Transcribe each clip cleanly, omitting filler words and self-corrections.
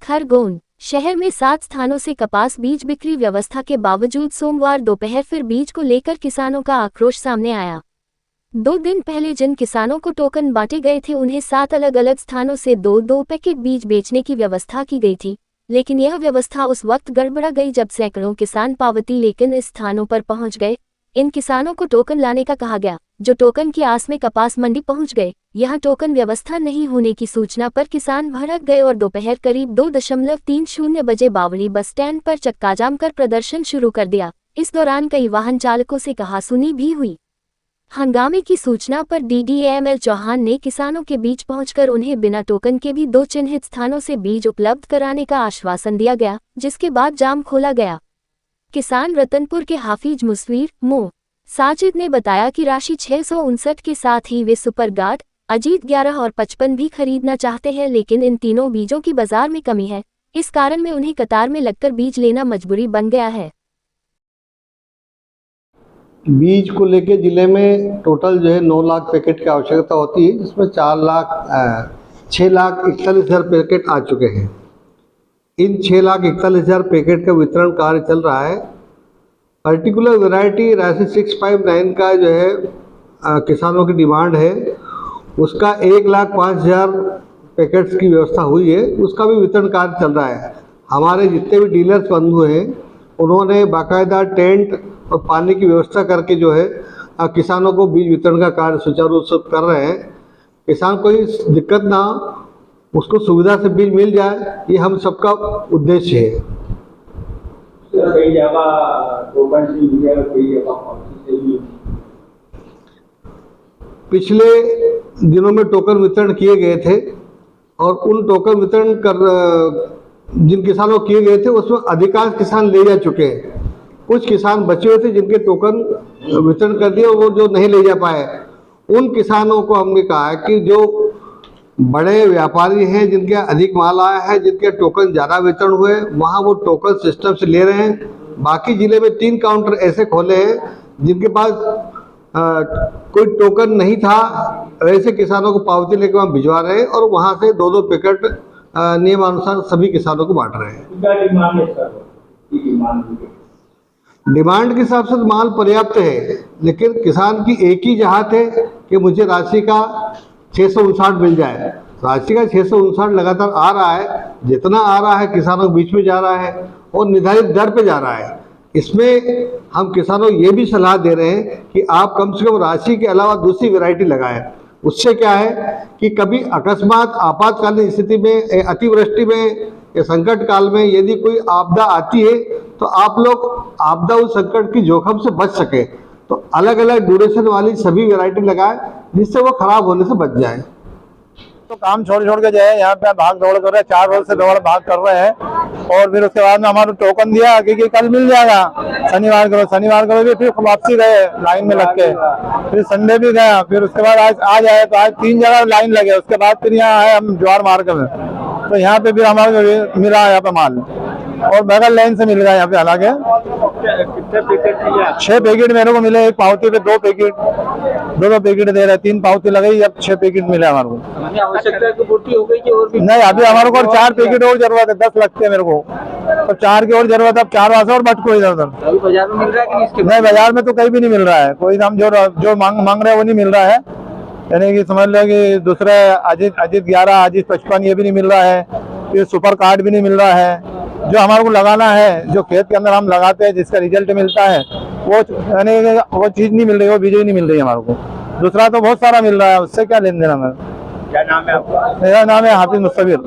खरगोन शहर में 7 स्थानों से कपास बीज बिक्री व्यवस्था के बावजूद सोमवार दोपहर फिर बीज को लेकर किसानों का आक्रोश सामने आया। 2 दिन पहले जिन किसानों को टोकन बांटे गए थे उन्हें 7 अलग अलग स्थानों से 2-2 पैकेट बीज बेचने की व्यवस्था की गई थी, लेकिन यह व्यवस्था उस वक्त गड़बड़ा गई जब सैकड़ों किसान पावती लेकर इस स्थानों पर पहुंच गए। इन किसानों को टोकन लाने का कहा गया, जो टोकन की आस में कपास मंडी पहुंच गए। यहां टोकन व्यवस्था नहीं होने की सूचना पर किसान भड़क गए और दोपहर करीब 2:30 बजे बावड़ी बस स्टैंड पर चक्काजाम कर प्रदर्शन शुरू कर दिया। इस दौरान कई वाहन चालकों से कहासुनी भी हुई। हंगामे की सूचना पर DDAML चौहान ने किसानों के बीच पहुंचकर उन्हें बिना टोकन के भी 2 चिन्हित स्थानों से बीज उपलब्ध कराने का आश्वासन दिया गया, जिसके बाद जाम खोला गया। किसान रतनपुर के हाफिज मुसवीर मो साजिद ने बताया कि राशि 659 के साथ ही वे सुपर गार्ड, अजीत 11 और 55 भी खरीदना चाहते हैं, लेकिन इन तीनों बीजों की बाजार में कमी है। इस कारण में उन्हें कतार में लगकर बीज लेना मजबूरी बन गया है। बीज को लेके जिले में टोटल जो है 9 लाख पैकेट की आवश्यकता होती है, जिसमें 6,41,000 पैकेट आ चुके हैं। इन 6,41,000 पैकेट का वितरण कार्य चल रहा है। पर्टिकुलर वैरायटी राशि 659 का जो है किसानों की डिमांड है, उसका 1,05,000 पैकेट्स की व्यवस्था हुई है, उसका भी वितरण कार्य चल रहा है। हमारे जितने भी डीलर्स बंधु हैं उन्होंने बाकायदा टेंट और पानी की व्यवस्था करके जो है किसानों को बीज वितरण का कार्य सुचारू रूप से कर रहे हैं। किसान कोई दिक्कत ना हो, उसको सुविधा से बीज मिल जाए, ये हम सबका उद्देश्य है। पिछले दिनों में टोकन वितरण किए गए थे और उन टोकन वितरण जिन किसानों किए गए थे उसमें अधिकांश किसान ले जा चुके हैं। कुछ किसान बचे हुए थे जिनके टोकन वितरण कर दिए, वो जो नहीं ले जा पाए, उन किसानों को हमने कहा है कि जो बड़े व्यापारी हैं, जिनके अधिक माल आया है, जिनके टोकन ज़्यादा वितरण हुए, वहाँ वो टोकन सिस्टम से ले रहे हैं। बाकी जिले में 3 काउंटर ऐसे खोले हैं जिनके पास कोई टोकन नहीं था, ऐसे किसानों को पावती लेकर वहाँ भिजवा रहे हैं और वहाँ से 2-2 पैकेट नियमानुसार सभी किसानों को बांट रहे हैं। डिमांड के हिसाब से माल पर्याप्त है, लेकिन किसान की एक ही चाहत है कि मुझे राशि का 659 मिल जाए। राशि का 659 लगातार आ रहा है, जितना आ रहा है किसानों के बीच में जा रहा है और निर्धारित दर पे जा रहा है। इसमें हम किसानों को ये भी सलाह दे रहे हैं कि आप कम से कम राशि के अलावा दूसरी वैरायटी लगाएं। उससे क्या है कि कभी अकस्मात आपातकालीन स्थिति में, अतिवृष्टि में या संकट काल में यदि कोई आपदा आती है तो आप लोग आपदा उस संकट की जोखिम से बच सके, तो अलग अलग ड्यूरेशन वाली सभी वैरायटी लगाएं जिससे वो खराब होने से बच जाए। तो काम छोड़ के जो है यहाँ पे भाग दौड़ कर रहे हैं, 4 रोज से दौड़ भाग कर रहे हैं और फिर उसके बाद में हमारा टोकन दिया कि कल मिल जाएगा, शनिवार को भी फिर वापसी गए लाइन में लग के, फिर संडे भी गया, फिर उसके बाद आज आए तो आज 3 जगह लाइन लगे। उसके बाद फिर यहाँ आए हम ज्वार मार्ग में, तो यहाँ पे फिर हमारे मिला यहाँ पे माल और बगल लाइन से मिल गया यहाँ पे। हालांकि 6 पैकेट मेरे को मिले, एक पावती पे 2 पैकेट, 2 पैकेट दे रहे, 3 पावती लगाई, अब 6 पैकेट मिले हमारे को। आवश्यकता की पूर्ति हो गई कि और भी नहीं? अभी हमारे को 4 पैकेट और जरूरत है, 10 लगते हैं मेरे को, तो 4 की और जरूरत है। अब 4 वास और बटको इधर उधर। बाजार में मिल रहा है कि नहीं? नहीं, बाजार में तो कहीं भी नहीं मिल रहा है। कोई हम जो मांग रहे हैं वो नहीं मिल रहा है। यानी कि समझ लो कि दूसरे अजीत 11, अजीत 55 ये भी नहीं मिल रहा है, फिर सुपर कार्ड भी नहीं मिल रहा है। जो हमारे को लगाना है, जो खेत के अंदर हम लगाते हैं, जिसका रिजल्ट मिलता है, वो यानी वो चीज़ नहीं मिल रही, वो बीज नहीं मिल रही है हमारे को। दूसरा तो बहुत सारा मिल रहा है, उससे क्या लेन देन हमें। क्या नाम है आपका? मेरा नाम है हाफिज मुस्तफीर।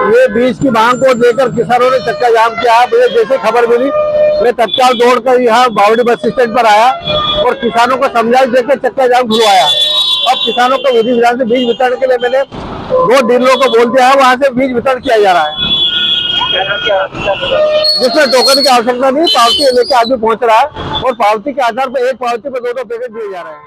ये बीज की मांग को लेकर किसानों ने चक्का जाम किया। मुझे जैसे खबर मिली मैं तत्काल दौड़कर यहाँ बावड़ी बस स्टैंड पर आया और किसानों को समझाइश देकर चक्का जाम खुलवाया। अब किसानों को विधि विधान से बीज वितरण के लिए मैंने 2 डीलरों को बोल दिया है, वहाँ से बीज वितरण किया जा रहा है, जिसमें टोकन की आवश्यकता नहीं, पावती लेके आदमी पहुँच रहा है और पावती के आधार पर एक पावती पर 2-2 पैकेट दिए जा रहे हैं।